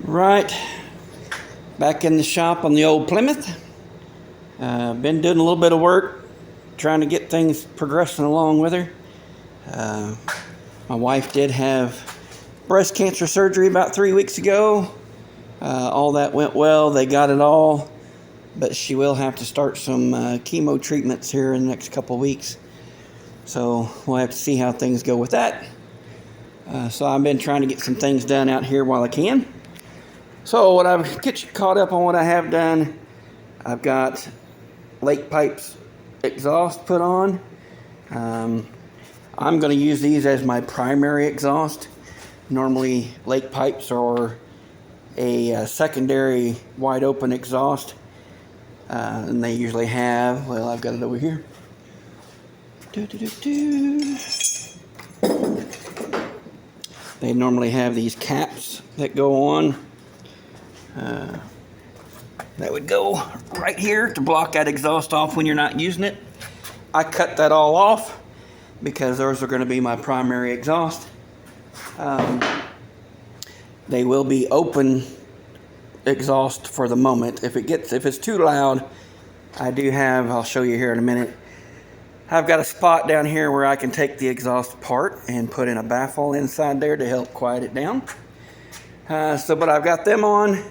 Right, back in the shop on the old Plymouth. Been doing a little bit of work, trying to get things progressing along with her. My wife did have breast cancer surgery about 3 weeks ago. All that went well, they got it all, but she will have to start some chemo treatments here in the next couple of weeks. So we'll have to see how things go with that. So I've been trying to get some things done out here while I can. So what I've get you caught up on what I have done. I've got lake pipes exhaust put on. I'm going to use these as my primary exhaust. Normally lake pipes are a secondary wide open exhaust, and they usually have, well, I've got it over here. They normally have these caps that go on. That would go right here to block that exhaust off when you're not using it. I cut that all off because those are going to be my primary exhaust. They will be open exhaust for the moment. If it's too loud, I'll show you here in a minute. I've got a spot down here where I can take the exhaust apart and put in a baffle inside there to help quiet it down. But I've got them on.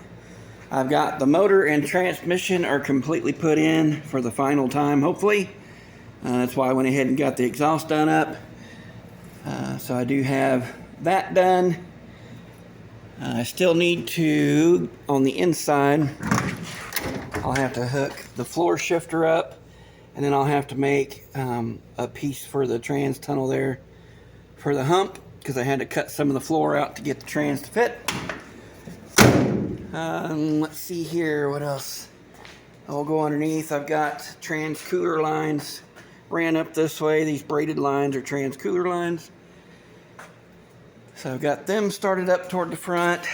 I've got the motor and transmission are completely put in for the final time, hopefully. That's why I went ahead and got the exhaust done up. So I do have that done. I still need to, on the inside, I'll have to hook the floor shifter up, and then I'll have to make a piece for the trans tunnel there for the hump, because I had to cut some of the floor out to get the trans to fit. Let's see here, what else? I'll go underneath. I've got trans cooler lines ran up this way. These braided lines are trans cooler lines. So I've got them started up toward the front.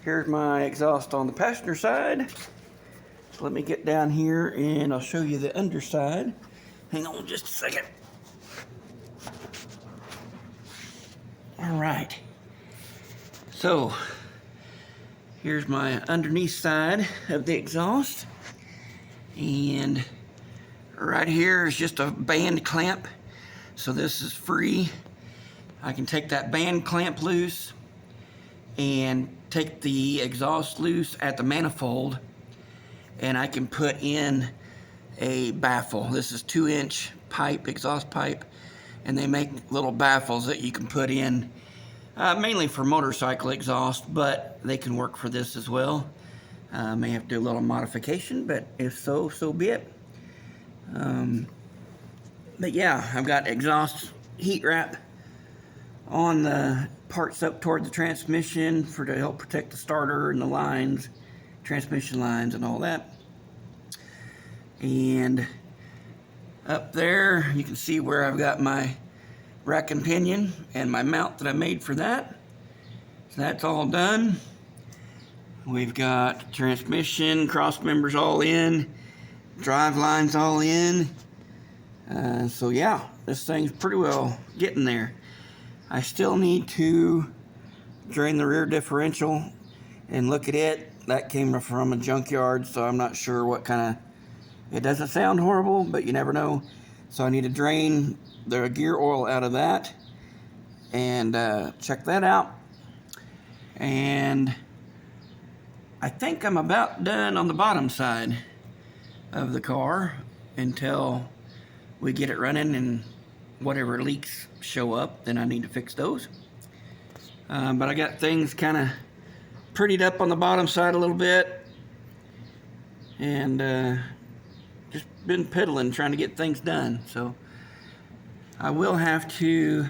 Here's my exhaust on the passenger side. So let me get down here and I'll show you the underside. Hang on just a second. All right. So here's my underneath side of the exhaust. And right here is just a band clamp. So this is free. I can take that band clamp loose and take the exhaust loose at the manifold, and I can put in a baffle. This is 2-inch pipe, exhaust pipe, and they make little baffles that you can put in, mainly for motorcycle exhaust, but they can work for this as well. May have to do a little modification, but if so, so be it. But yeah, I've got exhaust heat wrap on the parts up toward the transmission to help protect the starter and the lines, transmission lines and all that. And up there you can see where I've got my rack and pinion and my mount that I made for that. So that's all done. We've got transmission, cross members all in, drive lines all in. So yeah, this thing's pretty well getting there. I still need to drain the rear differential and look at it. That came from a junkyard, so I'm not sure what kind of, it doesn't sound horrible, but you never know. So I need to drain the gear oil out of that and check that out. And I think I'm about done on the bottom side of the car until we get it running, and whatever leaks show up, then I need to fix those. But I got things kind of prettied up on the bottom side a little bit, and just been piddling trying to get things done. So I will have to,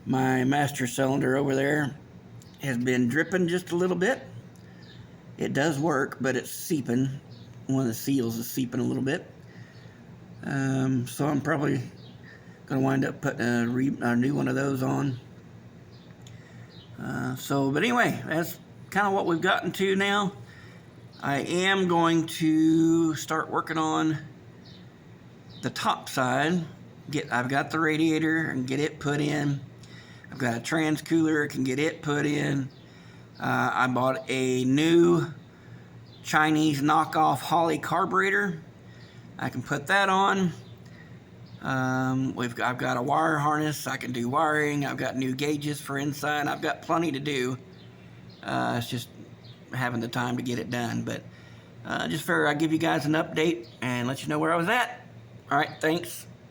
my master cylinder over there has been dripping just a little bit. It does work, but it's seeping. One of the seals is seeping a little bit. So I'm probably going to wind up putting a new one of those on. But anyway, that's kind of what we've gotten to now. I am going to start working on the top side. I've got the radiator and get it put in. I've got a trans cooler, can get it put in. I bought a new Chinese knockoff Holley carburetor. I can put that on. I've got a wire harness. I can do wiring. I've got new gauges for inside. I've got plenty to do. It's just having the time to get it done. But just figured I'd give you guys an update and let you know where I was at. All right, thanks.